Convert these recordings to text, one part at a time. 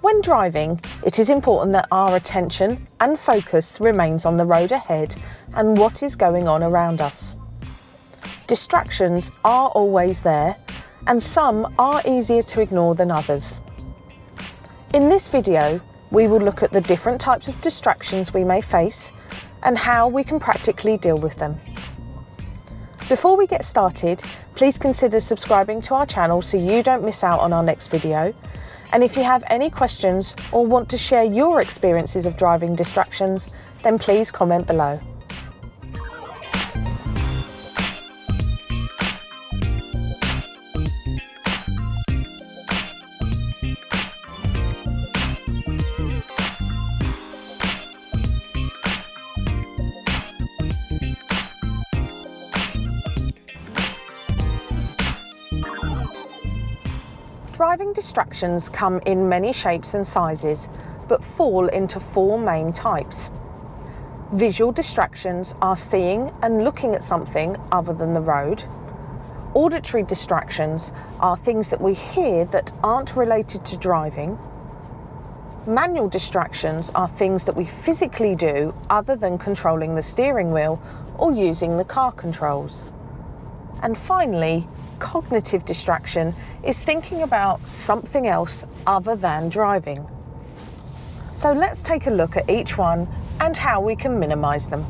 When driving, it is important that our attention and focus remains on the road ahead and what is going on around us. Distractions are always there, and some are easier to ignore than others. In this video, we will look at the different types of distractions we may face and how we can practically deal with them. Before we get started, please consider subscribing to our channel so you don't miss out on our next video. And if you have any questions or want to share your experiences of driving distractions, then please comment below. Driving distractions come in many shapes and sizes, but fall into four main types. Visual distractions are seeing and looking at something other than the road. Auditory distractions are things that we hear that aren't related to driving. Manual distractions are things that we physically do other than controlling the steering wheel or using the car controls. And finally, cognitive distraction is thinking about something else other than driving. So let's take a look at each one and how we can minimize them.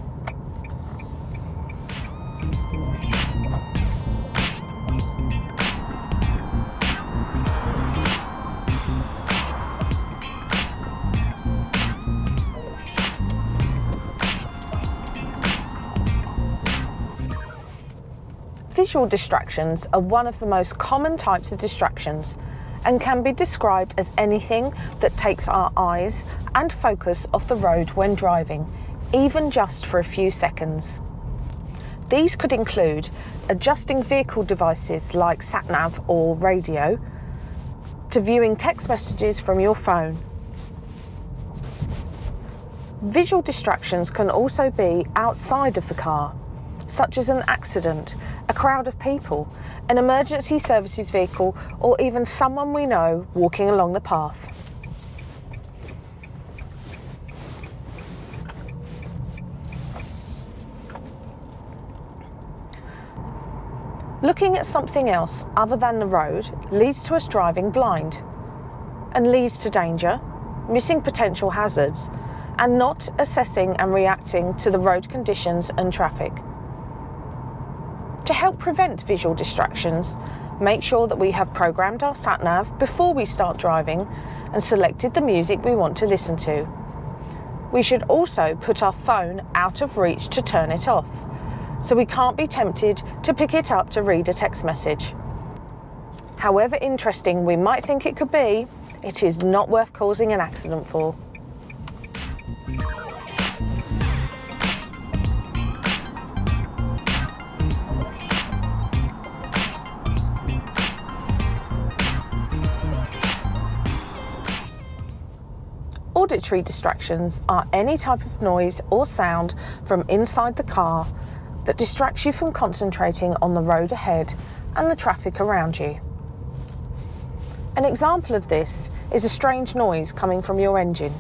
Visual distractions are one of the most common types of distractions and can be described as anything that takes our eyes and focus off the road when driving, even just for a few seconds. These could include adjusting vehicle devices like sat-nav or radio, to viewing text messages from your phone. Visual distractions can also be outside of the car, such as an accident, a crowd of people, an emergency services vehicle, or even someone we know walking along the path. Looking at something else other than the road leads to us driving blind and leads to danger, missing potential hazards, and not assessing and reacting to the road conditions and traffic. To help prevent visual distractions, make sure that we have programmed our sat-nav before we start driving and selected the music we want to listen to. We should also put our phone out of reach to turn it off, so we can't be tempted to pick it up to read a text message. However interesting we might think it could be, it is not worth causing an accident for. Auditory distractions are any type of noise or sound from inside the car that distracts you from concentrating on the road ahead and the traffic around you. An example of this is a strange noise coming from your engine.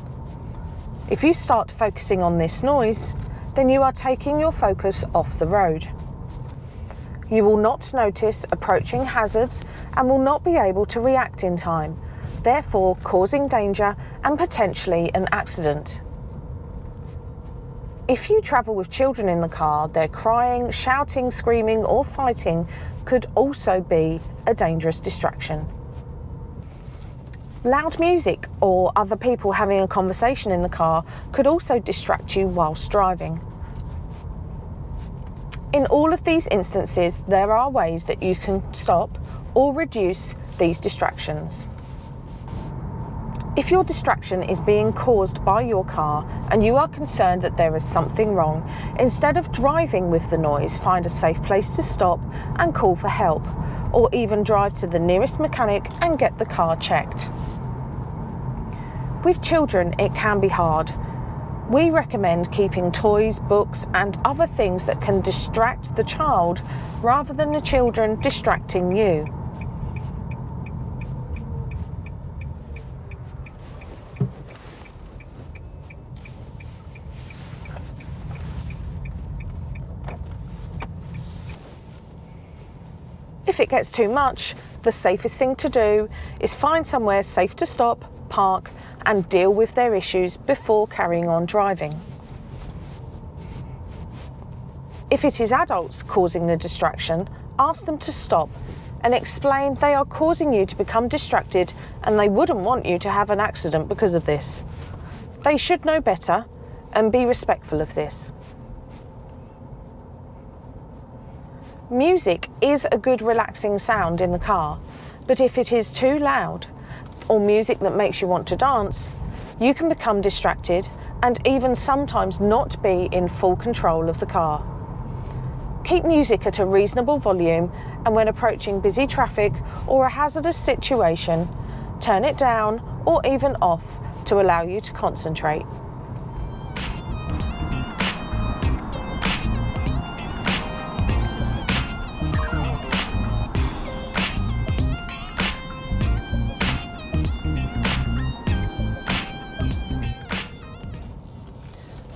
If you start focusing on this noise, then you are taking your focus off the road. You will not notice approaching hazards and will not be able to react in time, therefore causing danger and potentially an accident. If you travel with children in the car, their crying, shouting, screaming or fighting could also be a dangerous distraction. Loud music or other people having a conversation in the car could also distract you whilst driving. In all of these instances, there are ways that you can stop or reduce these distractions. If your distraction is being caused by your car and you are concerned that there is something wrong, instead of driving with the noise, find a safe place to stop and call for help, or even drive to the nearest mechanic and get the car checked. With children, it can be hard. We recommend keeping toys, books and other things that can distract the child rather than the children distracting you. If it gets too much, the safest thing to do is find somewhere safe to stop, park and deal with their issues before carrying on driving. If it is adults causing the distraction, ask them to stop and explain they are causing you to become distracted and they wouldn't want you to have an accident because of this. They should know better and be respectful of this. Music is a good relaxing sound in the car, but if it is too loud or music that makes you want to dance, you can become distracted and even sometimes not be in full control of the car. Keep music at a reasonable volume, and when approaching busy traffic or a hazardous situation, turn it down or even off to allow you to concentrate.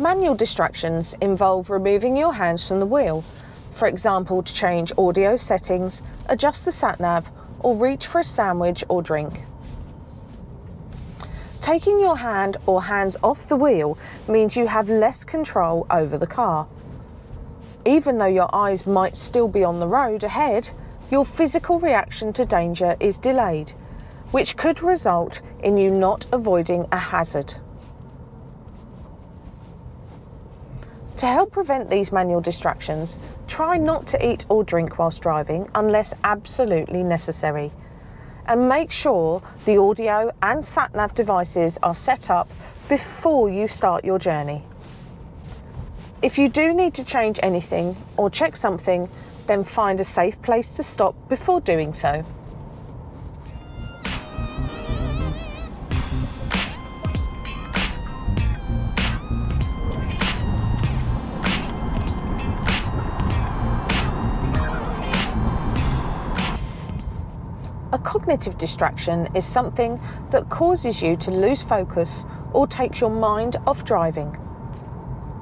Manual distractions involve removing your hands from the wheel, for example to change audio settings, adjust the sat-nav or reach for a sandwich or drink. Taking your hand or hands off the wheel means you have less control over the car. Even though your eyes might still be on the road ahead, your physical reaction to danger is delayed, which could result in you not avoiding a hazard. To help prevent these manual distractions, try not to eat or drink whilst driving unless absolutely necessary. And make sure the audio and sat-nav devices are set up before you start your journey. If you do need to change anything or check something, then find a safe place to stop before doing so. A cognitive distraction is something that causes you to lose focus or takes your mind off driving.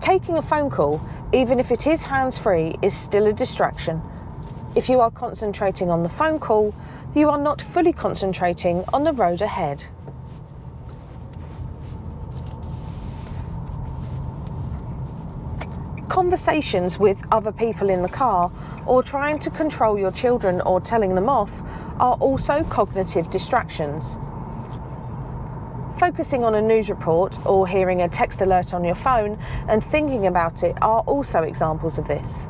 Taking a phone call, even if it is hands-free, is still a distraction. If you are concentrating on the phone call, you are not fully concentrating on the road ahead. Conversations with other people in the car or trying to control your children or telling them off are also cognitive distractions. Focusing on a news report or hearing a text alert on your phone and thinking about it are also examples of this.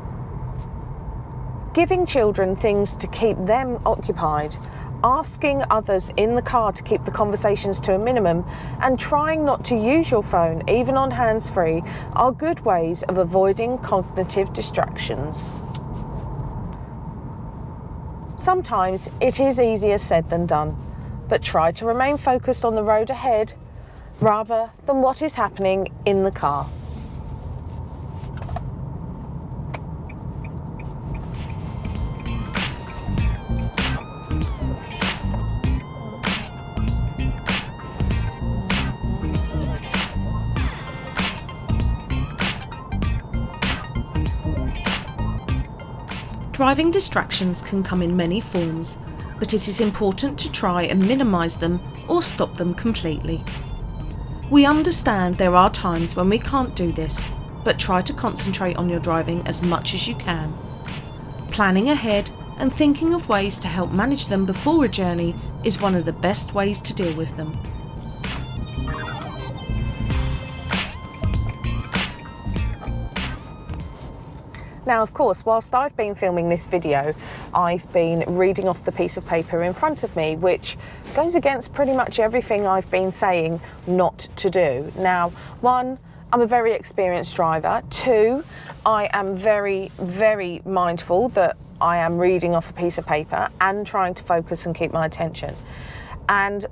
Giving children things to keep them occupied, asking others in the car to keep the conversations to a minimum, and trying not to use your phone, even on hands-free, are good ways of avoiding cognitive distractions. Sometimes it is easier said than done, but try to remain focused on the road ahead rather than what is happening in the car. Driving distractions can come in many forms, but it is important to try and minimise them or stop them completely. We understand there are times when we can't do this, but try to concentrate on your driving as much as you can. Planning ahead and thinking of ways to help manage them before a journey is one of the best ways to deal with them. Now, of course, whilst I've been filming this video, I've been reading off the piece of paper in front of me, which goes against pretty much everything I've been saying not to do. Now, one, I'm a very experienced driver. Two, I am very, very mindful that I am reading off a piece of paper and trying to focus and keep my attention. And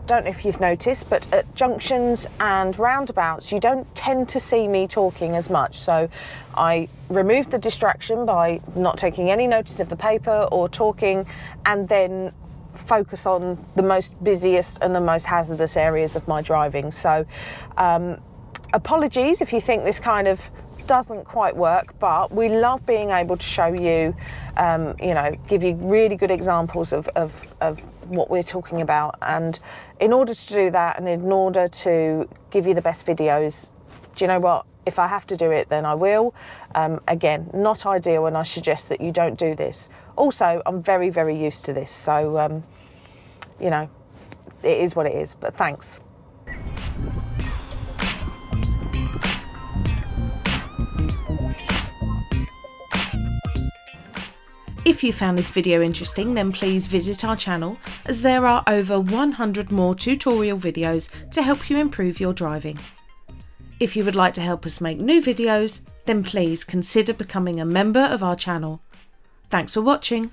don't know if you've noticed, but at junctions and roundabouts, you don't tend to see me talking as much. So I removed the distraction by not taking any notice of the paper or talking, and then focus on the most busiest and the most hazardous areas of my driving. So apologies if you think this kind of doesn't quite work, but we love being able to show you, give you really good examples of what we're talking about. And in order to do that, and in order to give you the best videos, do you know what? If I have to do it, then I will. Again, not ideal, and I suggest that you don't do this. Also, I'm very, very used to this, so, it is what it is, but thanks. If you found this video interesting, then please visit our channel, as there are over 100 more tutorial videos to help you improve your driving. If you would like to help us make new videos, then please consider becoming a member of our channel. Thanks for watching.